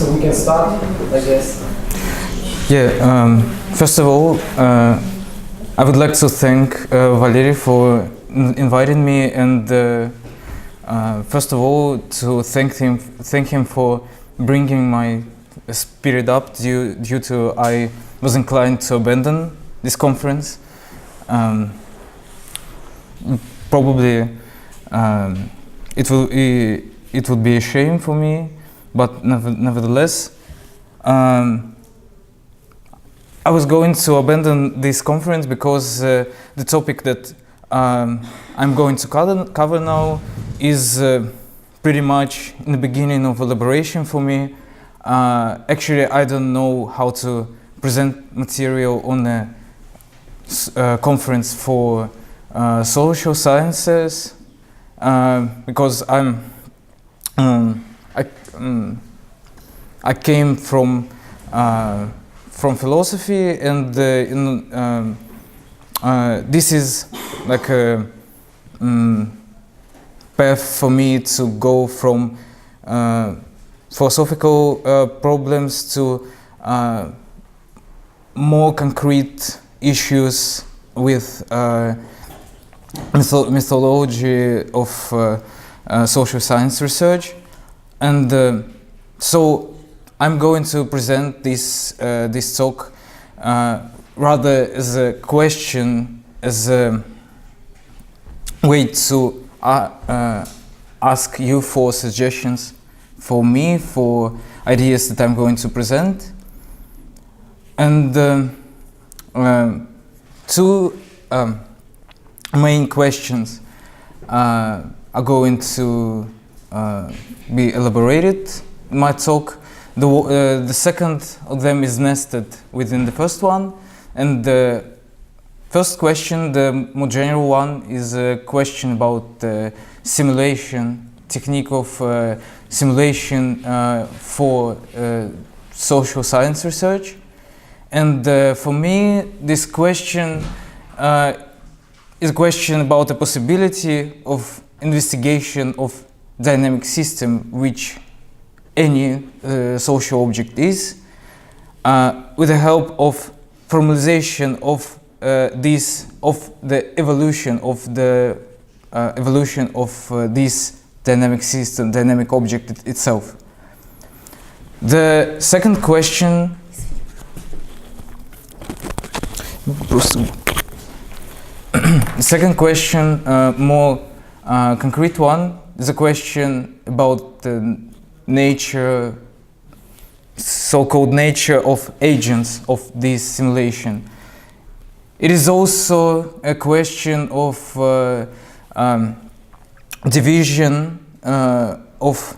So we can start, I guess. Yeah, first of all, I would like to thank Valery for inviting me, and first of all to thank him for bringing my spirit up due to I was inclined to abandon this conference. Probably it would be a shame for me, but nevertheless, I was going to abandon this conference because the topic that I'm going to cover now is pretty much in the beginning of elaboration for me. Actually, I don't know how to present material on a conference for social sciences because I came from philosophy, and this is like a path for me to go from philosophical problems to more concrete issues with methodology of social science research, and so I'm going to present this talk rather as a question, as a way to ask you for suggestions for me, for ideas that I'm going to present. And two main questions are going to be elaborated in my talk. The second of them is nested within the first one, and the first question, the more general one, is a question about simulation, technique of simulation for social science research. And for me, this question is a question about the possibility of investigation of dynamic system, which any social object is, with the help of formalization of the evolution of this dynamic system, dynamic object itself. The second question, more concrete one, is a question about the nature, so-called nature of agents of this simulation. It is also a question of division of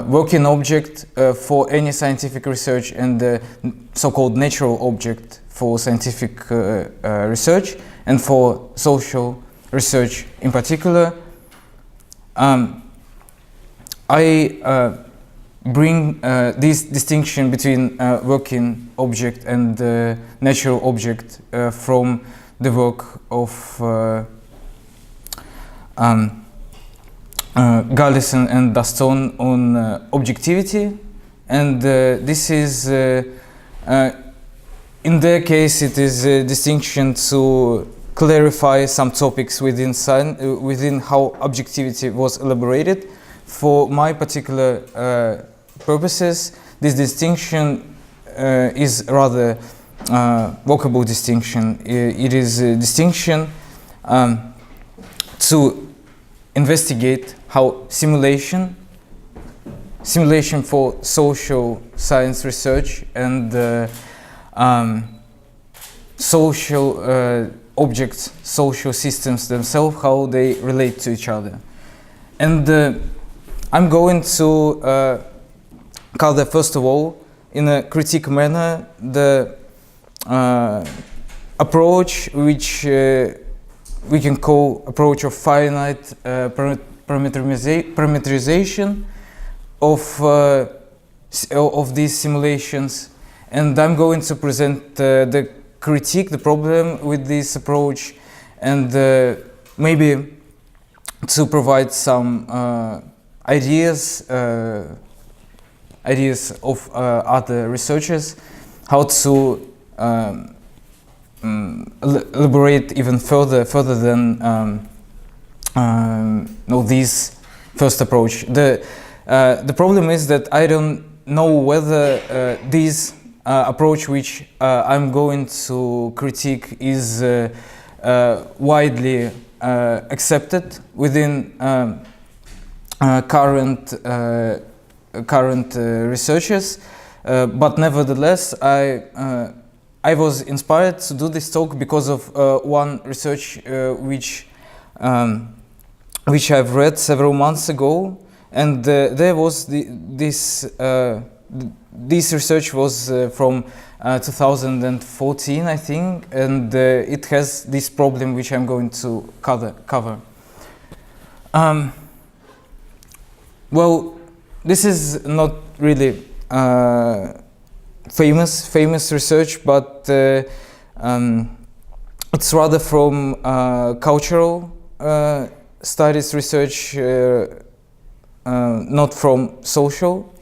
working object for any scientific research and the so-called natural object for scientific research and for social research in particular. I bring this distinction between working object and natural object from the work of Galison and Daston on objectivity, and this is in their case it is a distinction to clarify some topics within how objectivity was elaborated. For my particular purposes, this distinction is rather workable distinction. It is a distinction to investigate how simulation for social science research and social objects, social systems themselves, how they relate to each other. And I'm going to cover, first of all, in a critique manner, the approach which we can call approach of finite parameterization of these simulations, and I'm going to present the critique, the problem with this approach, and maybe to provide some ideas ideas of other researchers, how to elaborate even further than this first approach. The problem is that I don't know whether this approach which I'm going to critique is widely accepted within current researchers, but nevertheless I was inspired to do this talk because of one research which I've read several months ago, and there was this research was from 2014, I think, and it has this problem which I'm going to cover. Well, this is not really famous research, but it's rather from cultural studies research, not from social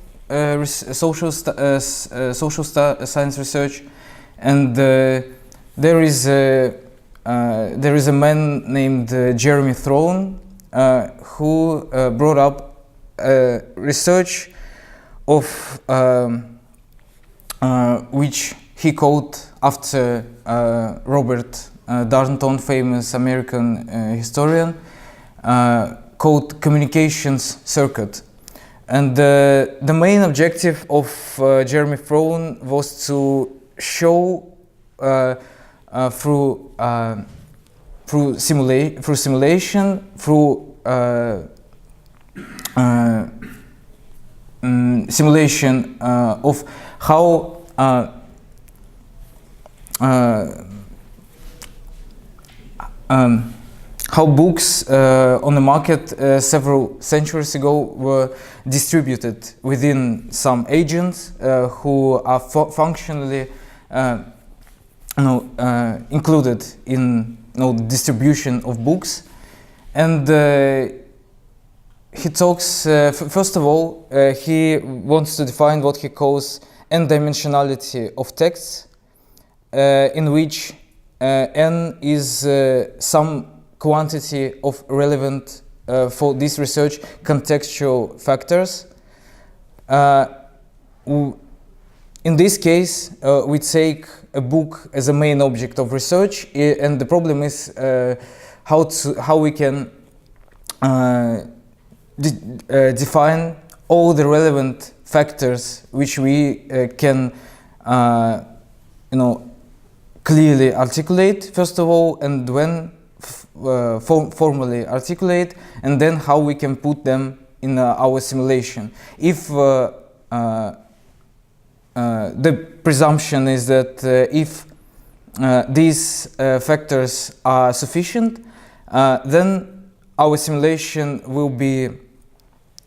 science research. And there is a man named Jeremy Throne who brought up research of which he called after Robert Darnton, famous American historian, called communications circuit. And the main objective of Jeremy Throne was to show through simulation, through simulation of how books on the market several centuries ago were distributed within some agents who are functionally included in distribution of books. And he talks, first of all, he wants to define what he calls n-dimensionality of texts, in which n is some quantity of relevant for this research contextual factors. In this case, we take a book as a main object of research, and the problem is how we can define all the relevant factors which we can clearly articulate first of all, and when formally articulate, and then how we can put them in our simulation. If the presumption is that if these factors are sufficient, then our simulation will be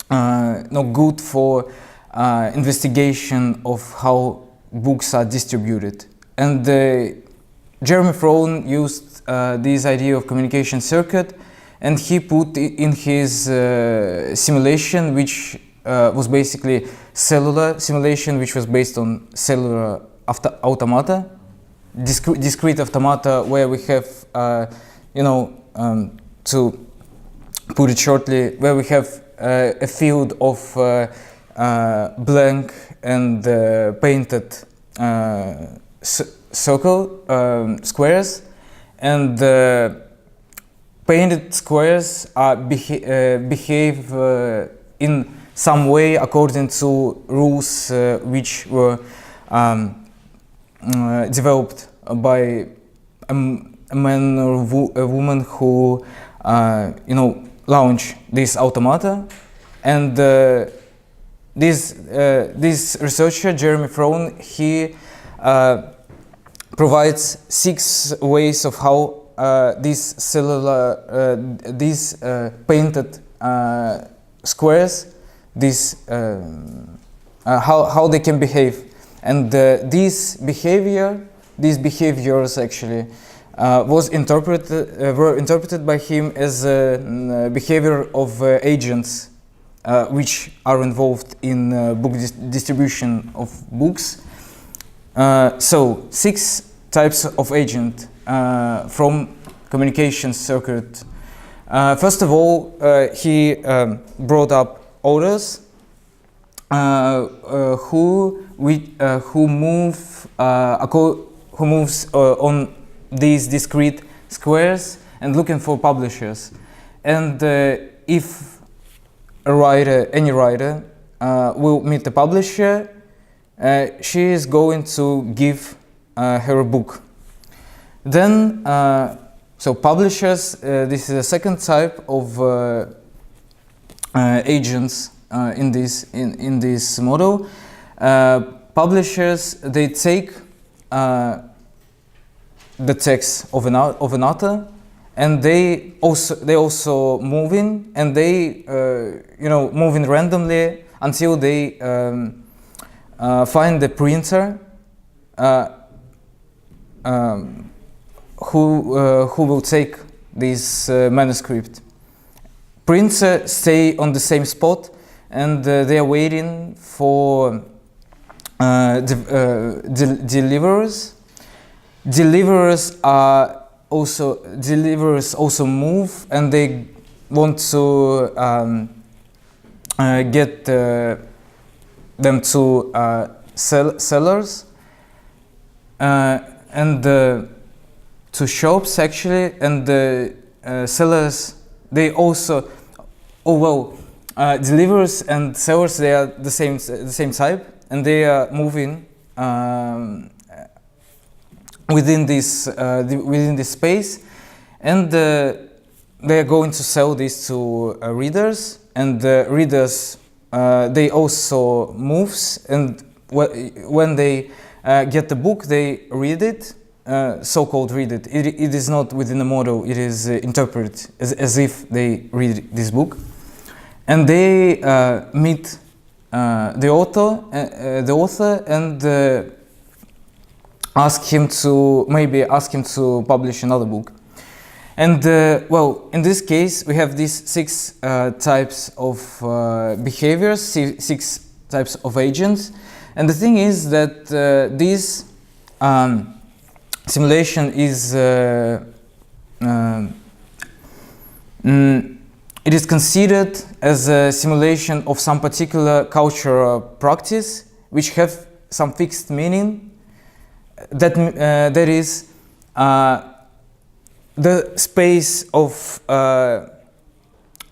good for investigation of how books are distributed. And Jeremy Throne used this idea of communication circuit, and he put in his simulation, which was basically cellular simulation, which was based on cellular automata, discrete automata, where we have, to put it shortly, where we have a field of blank and painted squares, and painted squares behave in some way according to rules which were developed by a man or a woman who launched this automata. And this researcher, Jeremy Throne, he provides 6 ways of how these painted squares, how they can behave, and these behaviors actually were interpreted by him as behavior of agents which are involved in book distribution of books. So 6 types of agent from communication circuit. First of all, he brought up authors who moves on these discrete squares and looking for publishers. And if a writer, any writer, will meet a publisher, she is going to give her a book. Then, so publishers, this is a second type of agents in this model. Publishers, they take the text of an author, and they also move in, and they move in randomly until they find the printer who will take this manuscript. Printer stay on the same spot, and they are waiting for deliverers. Deliverers also move, and they want to get them to sellers and to shops actually, and the sellers, they also, deliverers and sellers, they are the same type, and they are moving within this space, and they are going to sell this to readers, and the readers, they also moves, and when they get the book, they read it, so-called read it. It is not within the model, it is interpreted as if they read this book, and they meet the author and ask him to publish another book. And in this case, we have these 6 types of behaviors, 6 types of agents. And the thing is that this simulation is it is considered as a simulation of some particular cultural practice which have some fixed meaning. That is the space of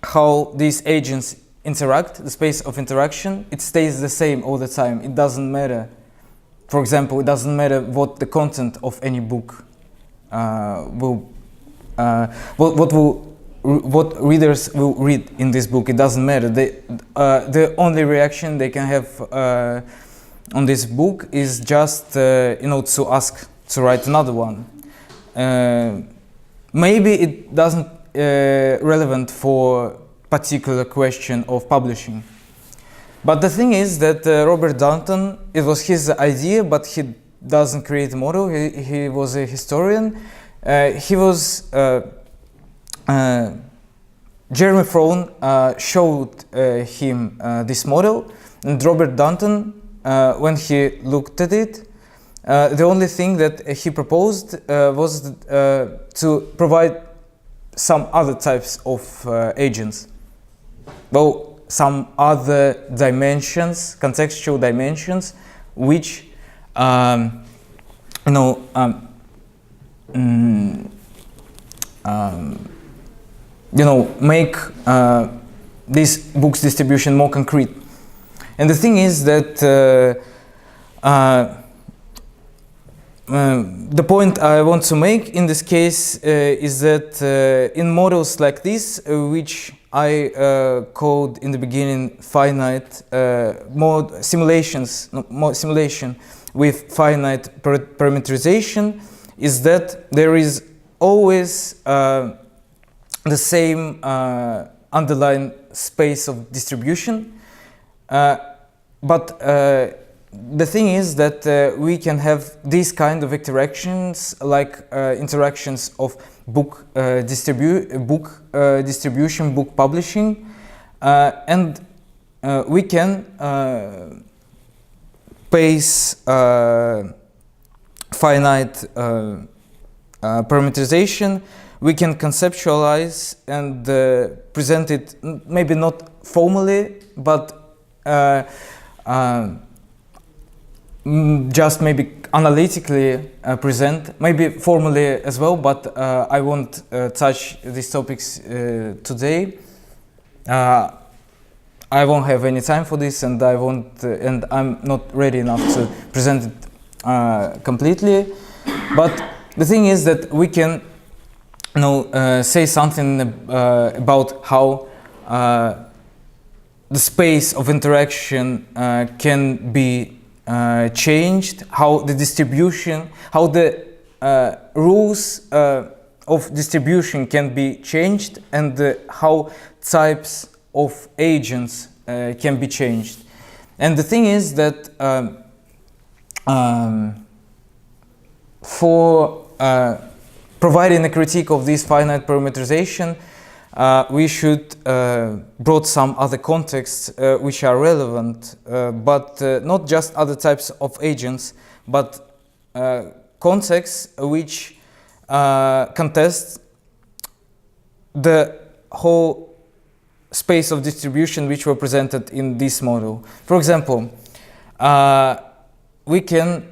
how these agents interact, the space of interaction, it stays the same all the time. It doesn't matter. For example, it doesn't matter what the content of any book what readers will read in this book. It doesn't matter. The only reaction they can have on this book is just to ask to write another one. Maybe it doesn't relevant for particular question of publishing. But the thing is that Robert Dunton, it was his idea, but he doesn't create a model. He was a historian. Jeremy Frone showed him this model, and Robert Dunton, when he looked at it, the only thing that he proposed was to provide some other types of agents. Some other dimensions, contextual dimensions, which make this book's distribution more concrete. And the thing is that the point I want to make in this case is that in models like this, which I called in the beginning finite simulation with finite parameterization, is that there is always the same underlying space of distribution, but the thing is that we can have these kind of interactions, like interactions of book distribution, book publishing, and we can base finite parameterization. We can conceptualize and present it, maybe not formally, but just maybe analytically present, maybe formally as well, but I won't touch these topics today. I won't have any time for this, and and I'm not ready enough to present it completely. But the thing is that we can, say something about how the space of interaction can be changed, how the distribution, how the rules of distribution can be changed, and how types of agents can be changed. And the thing is that for providing a critique of this finite parameterization, we should brought some other contexts which are relevant, but not just other types of agents, but contexts which contest the whole space of distribution which were presented in this model. For example, we can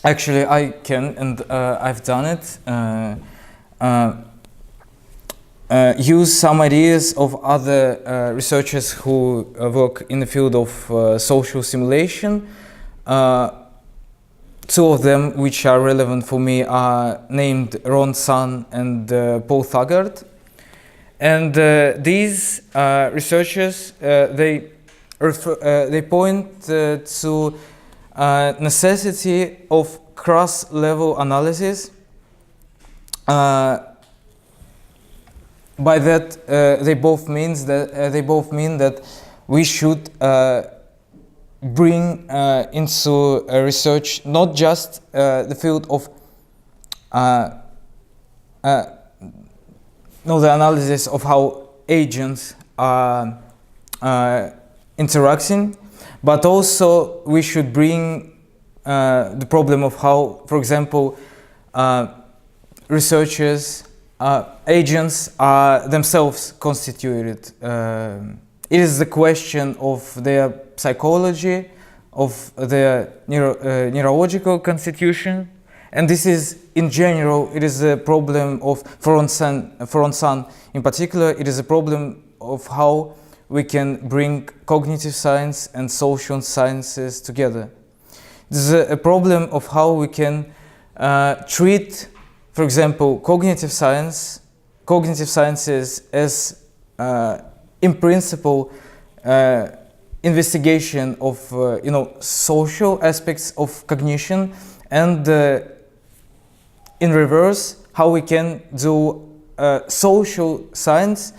actually I can, and I've done it, use some ideas of other researchers who work in the field of social simulation. Two of them which are relevant for me are named Ron Sun and Paul Thagard. And these researchers, they point to necessity of cross-level analysis. By that, they both mean that we should bring into research not just the field of the analysis of how agents are interacting, but also we should bring the problem of how, for example, researchers, agents are themselves constituted. It is the question of their psychology, of their neurological constitution, and this is, in general, it is a problem of, for Ron Sun in particular, it is a problem of how we can bring cognitive science and social sciences together. This is a problem of how we can treat, for example, cognitive sciences as, in principle, investigation of social aspects of cognition, and in reverse, how we can do social science,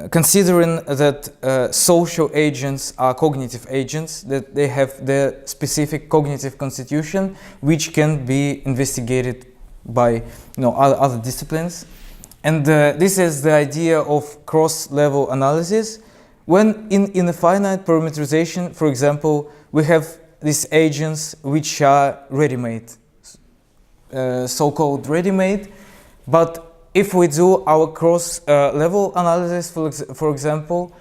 considering that social agents are cognitive agents, that they have their specific cognitive constitution, which can be investigated by other disciplines. And this is the idea of cross-level analysis. When in a finite parameterization, for example, we have these agents which are ready-made, so-called ready-made, but if we do our cross-level analysis, for example,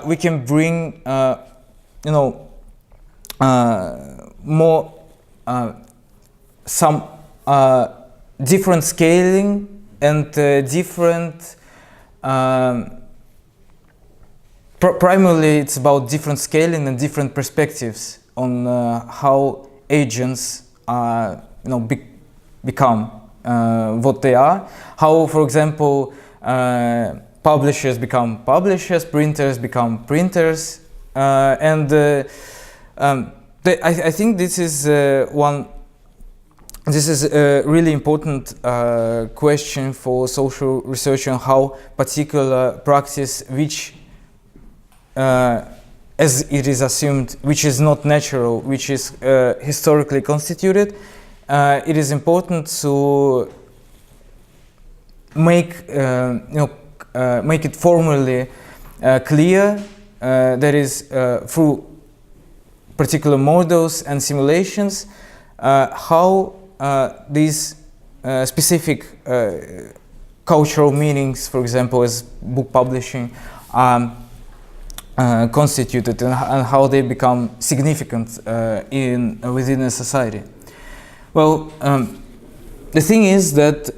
we can bring, more some different scaling and different. Primarily, it's about different scaling and different perspectives on how agents become what they are. How, for example, publishers become publishers, printers become printers, and I think this is This is a really important question for social research on how particular practice, which as it is assumed, which is not natural, which is historically constituted, it is important to make make it formally clear, that is through particular models and simulations, how these specific cultural meanings, for example, as book publishing, are constituted, and how they become significant within a society. Well, the thing is that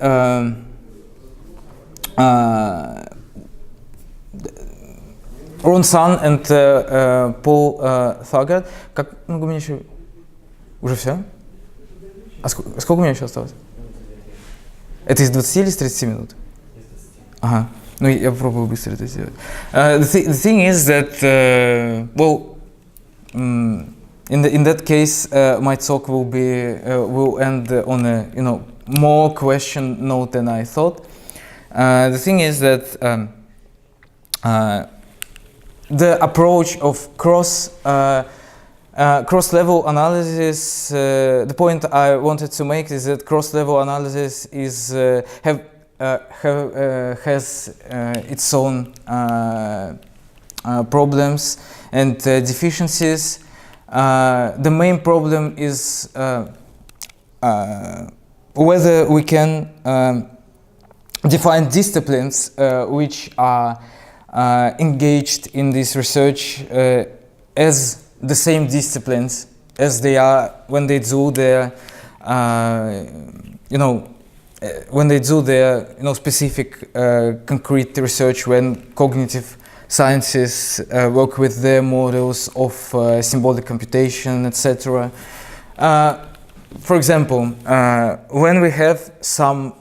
Ron Sun and Paul Thurgard, как много мне еще? Уже все? А сколько у меня еще осталось? Это из 20 или из 30 минут? Ага. Ну, я попробую быстро это сделать. The thing is that, well, in that case, my talk will end on a more question note than I thought. The thing is that the approach of cross-level analysis, the point I wanted to make is that cross-level analysis has its own problems and deficiencies. The main problem is whether we can define disciplines which are engaged in this research as the same disciplines as they are when they do their specific concrete research, when cognitive sciences work with their models of symbolic computation, etc. For example, when we have some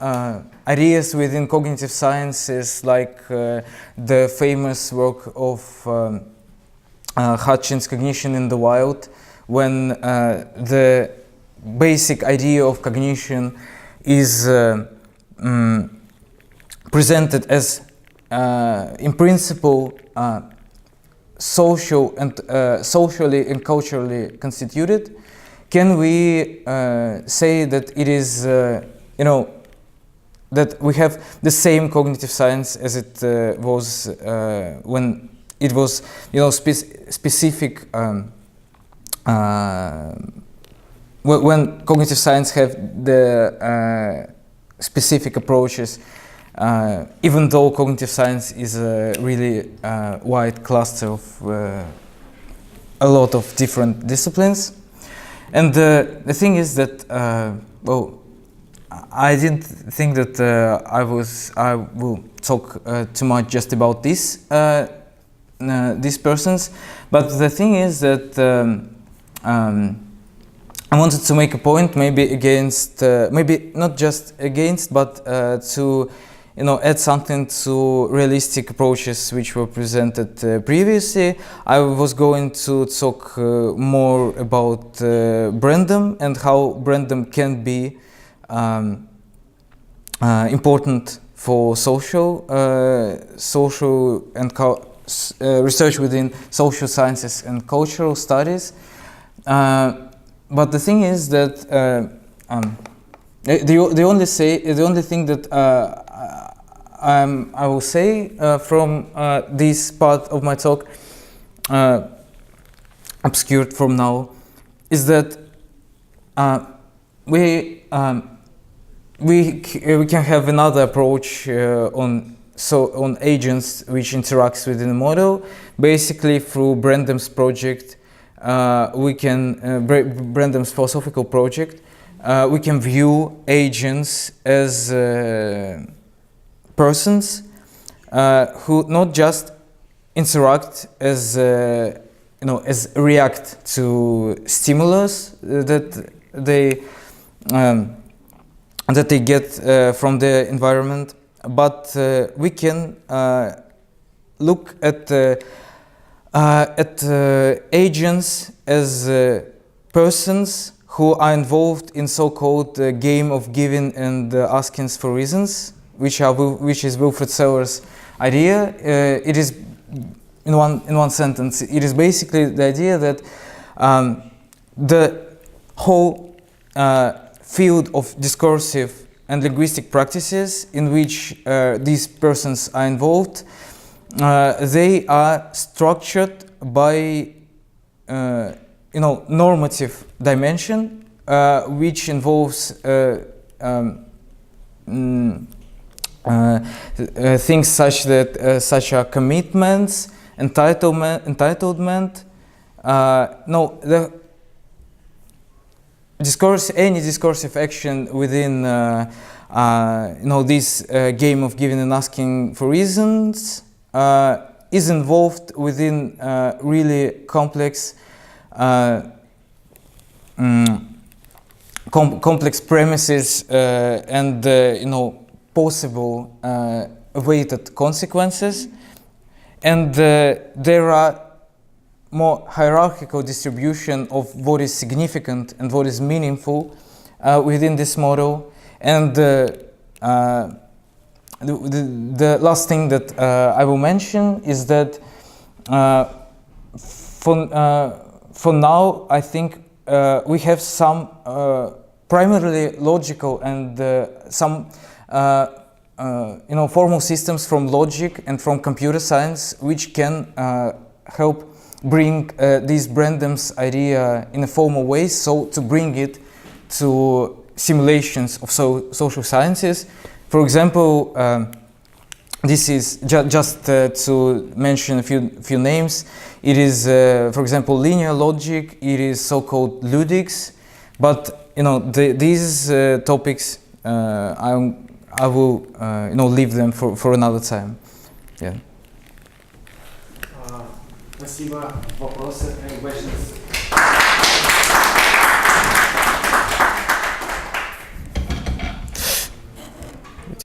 ideas within cognitive sciences, like the famous work of Hutchins' Cognition in the Wild, when the basic idea of cognition is presented as, in principle, socially and culturally constituted, can we say that it is, that we have the same cognitive science as it was when it was, specific, when cognitive science have the specific approaches, even though cognitive science is a really wide cluster of a lot of different disciplines. And the thing is that, well, I didn't think that I will talk too much just about these persons, but the thing is that I wanted to make a point, maybe against, maybe not just against, but to add something to realistic approaches which were presented previously. I was going to talk more about Brandom and how Brandom can be important for social and research within social sciences and cultural studies. But the thing is that the only thing that I will say from this part of my talk, obscured from now, is that we can have another approach on agents which interacts within the model. Basically, through Brandom's project, we can Brandom's philosophical project. We can view agents as persons who not just interact as as react to stimulus that they get from the environment, but we can look at agents as persons who are involved in so-called game of giving and asking for reasons, which is Wilfred Seller's idea. It is in one sentence. It is basically the idea that the whole field of discursive and linguistic practices in which these persons are involved, they are structured by normative dimension, which involves things such as commitments, entitlement. Any discursive action within this game of giving and asking for reasons is involved within really complex complex premises and possible awaited consequences, and there are more hierarchical distribution of what is significant and what is meaningful within this model. And the last thing that I will mention is that for now I think we have some primarily logical and some formal systems from logic and from computer science which can help bring this Brandam's idea in a formal way, so to bring it to simulations of social sciences. For example, this is just to mention a few names. It is, for example, linear logic. It is so-called ludics. But these topics, I will leave them for another time. Yeah. Спасибо. Вопросы? Any questions?